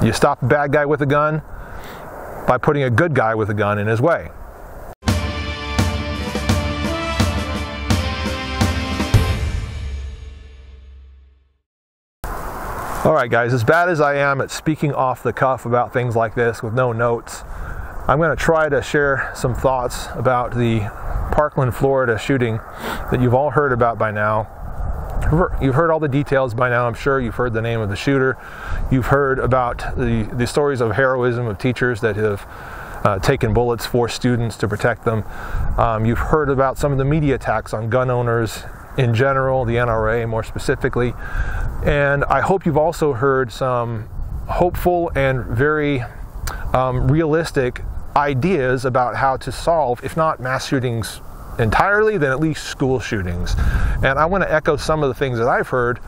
You stop a bad guy with a gun by putting a good guy with a gun in his way. Alright guys, as bad as I am at speaking off the cuff about things like this with no notes, I'm going to try to share some thoughts about the Parkland, Florida shooting that you've all heard about by now. You've heard all the details by now, I'm sure. You've heard the name of the shooter. You've heard about the stories of heroism of teachers that have taken bullets for students to protect them. You've heard about some of the media attacks on gun owners in general, the NRA more specifically. And I hope you've also heard some hopeful and very realistic ideas about how to solve, if not mass shootings entirely, then at least school shootings. And I want to echo some of the things that I've heard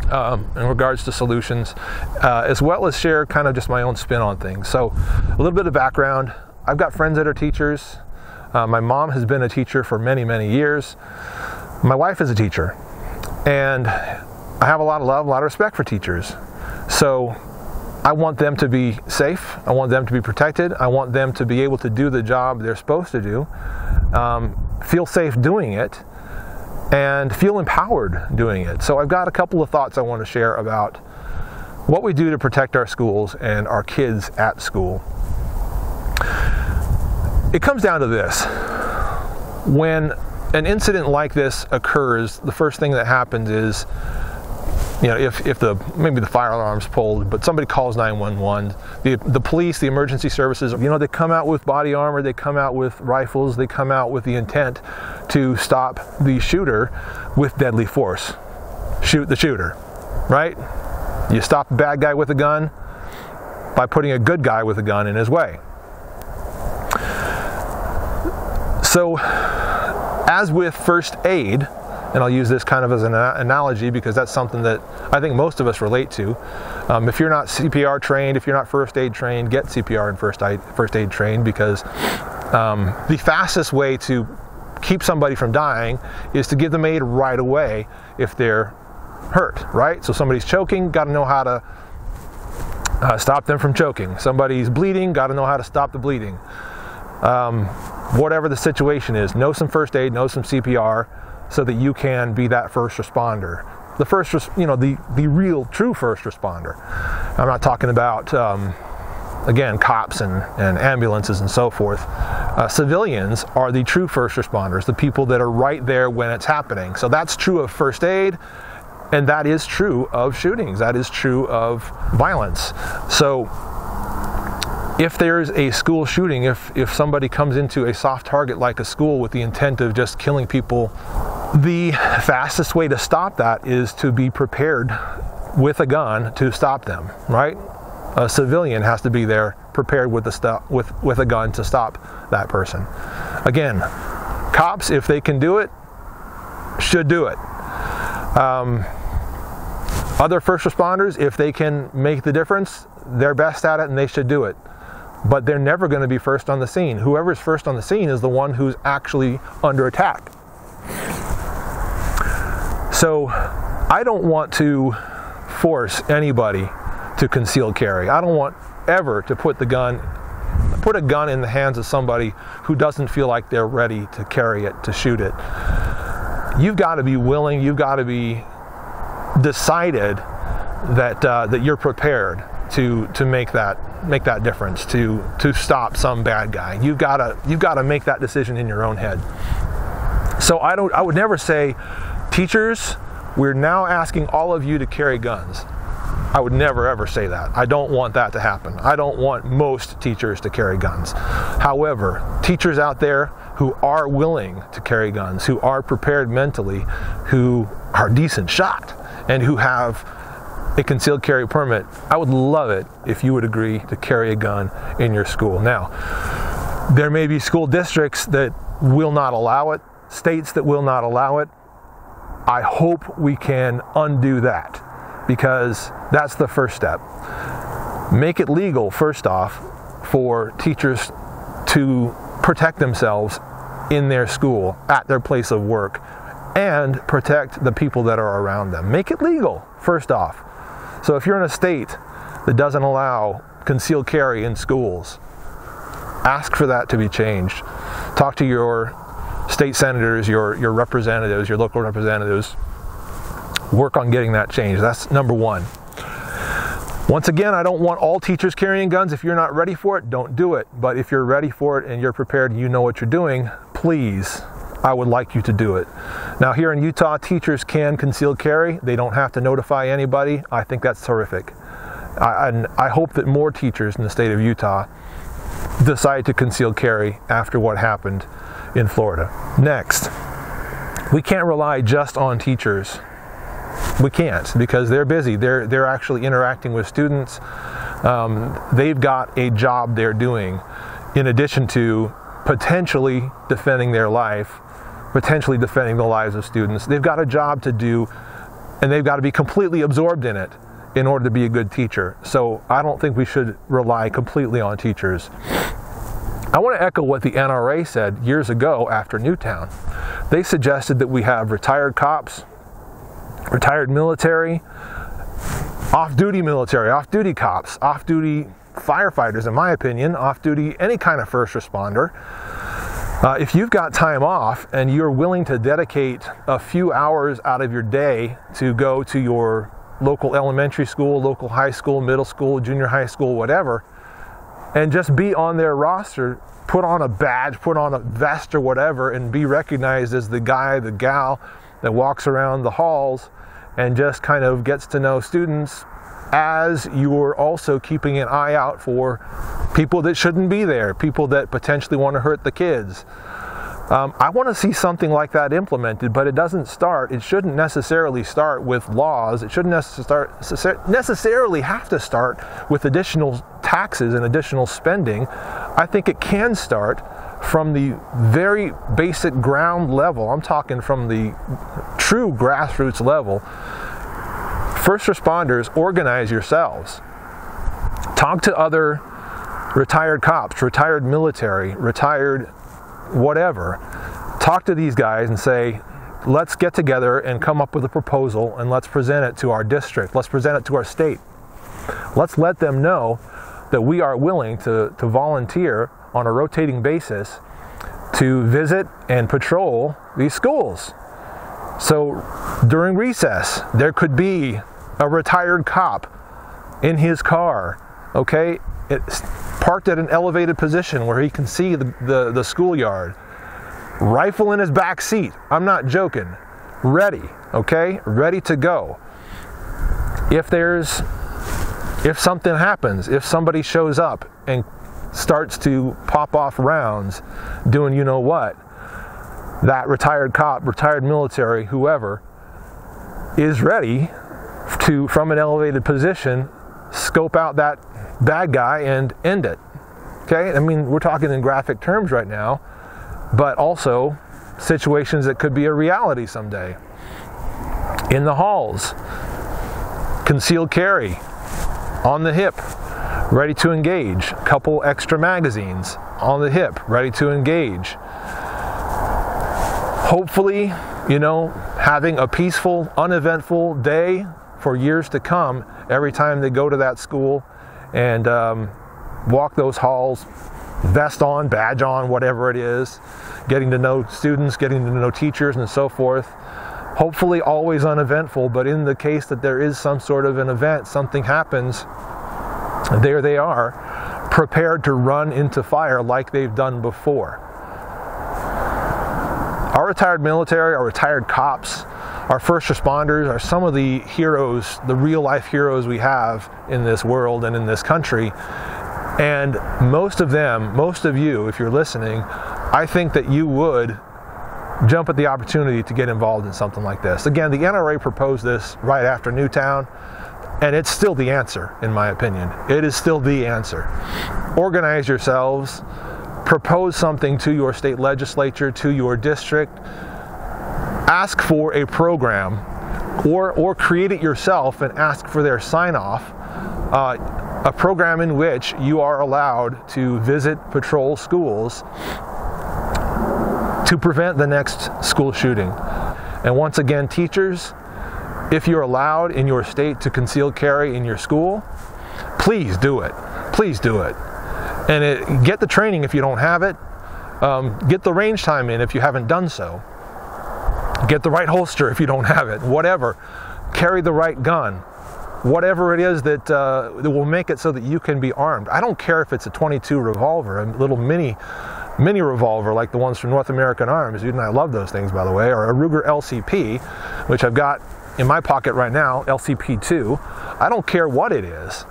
in regards to solutions, as well as share kind of just my own spin on things. So a little bit of background. I've got friends that are teachers. My mom has been a teacher for many, many years. My wife is a teacher. And I have a lot of love, a lot of respect for teachers. So I want them to be safe. I want them to be protected. I want them to be able to do the job they're supposed to do, feel safe doing it, and feel empowered doing it. So I've got a couple of thoughts I want to share about what we do to protect our schools and our kids at school. It comes down to this. When an incident like this occurs, the first thing that happens is, you know, if maybe the fire alarm's pulled, but somebody calls 911, the police, the emergency services, you know, they come out with body armor, they come out with rifles, they come out with the intent to stop the shooter with deadly force. Shoot the shooter, right? You stop a bad guy with a gun by putting a good guy with a gun in his way. So, as with first aid, and I'll use this kind of as an analogy because that's something that I think most of us relate to. If you're not CPR trained, if you're not first aid trained, get CPR and first aid trained, because the fastest way to keep somebody from dying is to give them aid right away if they're hurt, right? So somebody's choking, got to know how to stop them from choking. Somebody's bleeding, got to know how to stop the bleeding. Whatever the situation is, know some first aid, know some CPR, so that you can be that first responder. The first, you know, the real, true first responder. I'm not talking about, again, cops and ambulances and so forth. Civilians are the true first responders, the people that are right there when it's happening. So that's true of first aid, and that is true of shootings. That is true of violence. So if there's a school shooting, if somebody comes into a soft target like a school with the intent of just killing people, the fastest way to stop that is to be prepared with a gun to stop them, right? A civilian has to be there prepared with a gun to stop that person. Again, cops, if they can do it, should do it. Other first responders, if they can make the difference, they're best at it and they should do it. But they're never going to be first on the scene. Whoever's first on the scene is the one who's actually under attack. So I don't want to force anybody to concealed carry. I don't want ever to put a gun in the hands of somebody who doesn't feel like they're ready to carry it, to shoot it. You've got to be willing, you've got to be decided that you're prepared to make that difference, to stop some bad guy. You've got to make that decision in your own head. So I would never say, teachers, we're now asking all of you to carry guns. I would never ever say that. I don't want that to happen. I don't want most teachers to carry guns. However, teachers out there who are willing to carry guns, who are prepared mentally, who are decent shot, and who have a concealed carry permit, I would love it if you would agree to carry a gun in your school. Now, there may be school districts that will not allow it, states that will not allow it. I hope we can undo that, because that's the first step. Make it legal, first off, for teachers to protect themselves in their school, at their place of work, and protect the people that are around them. Make it legal, first off. So if you're in a state that doesn't allow concealed carry in schools. Ask for that to be changed. Talk to your state senators, your representatives, your local representatives. Work on getting that changed. That's number one. Once again, I don't want all teachers carrying guns. If you're not ready for it, don't do it. But if you're ready for it and you're prepared and you know what you're doing, please, I would like you to do it. Now here in Utah, teachers can conceal carry. They don't have to notify anybody. I think that's terrific. I hope that more teachers in the state of Utah decide to conceal carry after what happened in Florida. Next, we can't rely just on teachers. We can't, because they're busy. They're actually interacting with students. They've got a job they're doing in addition to potentially defending their life, potentially defending the lives of students. They've got a job to do, and they've got to be completely absorbed in it in order to be a good teacher. So I don't think we should rely completely on teachers. I want to echo what the NRA said years ago after Newtown. They suggested that we have retired cops, retired military, off-duty cops, off-duty firefighters, in my opinion, off-duty any kind of first responder. If you've got time off and you're willing to dedicate a few hours out of your day to go to your local elementary school, local high school, middle school, junior high school, whatever, and just be on their roster, put on a badge, put on a vest or whatever, and be recognized as the guy, the gal that walks around the halls and just kind of gets to know students, as you're also keeping an eye out for people that shouldn't be there, people that potentially want to hurt the kids. I want to see something like that implemented, but it shouldn't necessarily start with laws. It shouldn't necessarily have to start with additional taxes and additional spending. I think it can start from the very basic ground level. I'm talking from the true grassroots level. First responders, organize yourselves. Talk to other retired cops, retired military, retired whatever. Talk to these guys and say, let's get together and come up with a proposal and let's present it to our district. Let's present it to our state. Let's let them know that we are willing to volunteer on a rotating basis to visit and patrol these schools. So during recess, there could be a retired cop in his car, okay? It's parked at an elevated position where he can see the schoolyard. Rifle in his back seat. I'm not joking. Ready, okay? Ready to go. If something happens, if somebody shows up and starts to pop off rounds doing you know what, that retired cop, retired military, whoever, is ready to, from an elevated position, scope out that bad guy and end it. Okay? I mean, we're talking in graphic terms right now, but also situations that could be a reality someday. In the halls, concealed carry, on the hip, ready to engage. A couple extra magazines on the hip, ready to engage. Hopefully, having a peaceful, uneventful day for years to come every time they go to that school and walk those halls, vest on, badge on, whatever it is, getting to know students, getting to know teachers and so forth. Hopefully always uneventful, but in the case that there is some sort of an event, something happens, there they are, prepared to run into fire like they've done before. Our retired military, our retired cops, our first responders are some of the heroes, the real life heroes we have in this world and in this country. And most of them, most of you, if you're listening, I think that you would jump at the opportunity to get involved in something like this. Again, the NRA proposed this right after Newtown, and it's still the answer, in my opinion. It is still the answer. Organize yourselves, propose something to your state legislature, to your district, ask for a program, or create it yourself and ask for their sign-off, a program in which you are allowed to visit, patrol schools to prevent the next school shooting. And once again, teachers, if you're allowed in your state to conceal carry in your school, please do it. Please do it. And get the training if you don't have it. Get the range time in if you haven't done so. Get the right holster if you don't have it. Whatever. Carry the right gun. Whatever it is that will make it so that you can be armed. I don't care if it's a .22 revolver, a little mini revolver like the ones from North American Arms. And I love those things, by the way. Or a Ruger LCP, which I've got in my pocket right now, LCP2. I don't care what it is.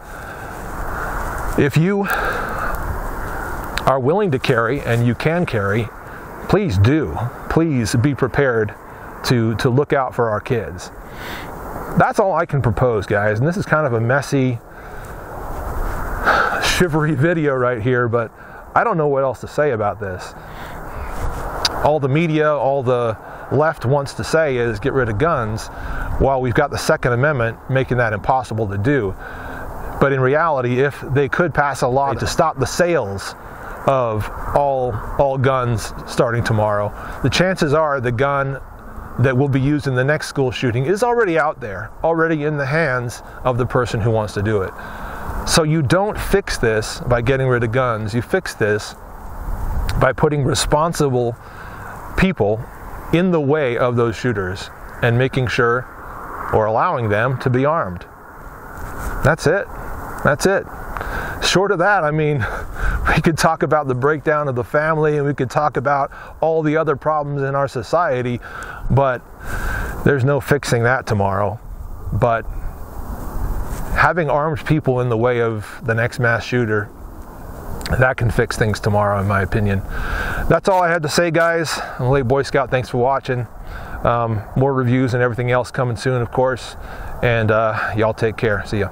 If you are willing to carry and you can carry, please do. Please be prepared to look out for our kids. That's all I can propose, guys. And this is kind of a messy, shivery video right here, but I don't know what else to say about this. All the media, all the left wants to say is get rid of guns, while we've got the Second Amendment making that impossible to do. But in reality, if they could pass a law to stop the sales of all guns starting tomorrow, the chances are the gun that will be used in the next school shooting is already out there, already in the hands of the person who wants to do it. So you don't fix this by getting rid of guns. You fix this by putting responsible people in the way of those shooters and making sure, or allowing them to be armed. That's it. That's it. Short of that, I mean, we could talk about the breakdown of the family, and we could talk about all the other problems in our society, but there's no fixing that tomorrow. But having armed people in the way of the next mass shooter, that can fix things tomorrow, in my opinion. That's all I had to say, guys. I'm a late Boy Scout. Thanks for watching. More reviews and everything else coming soon, of course. And y'all take care. See ya.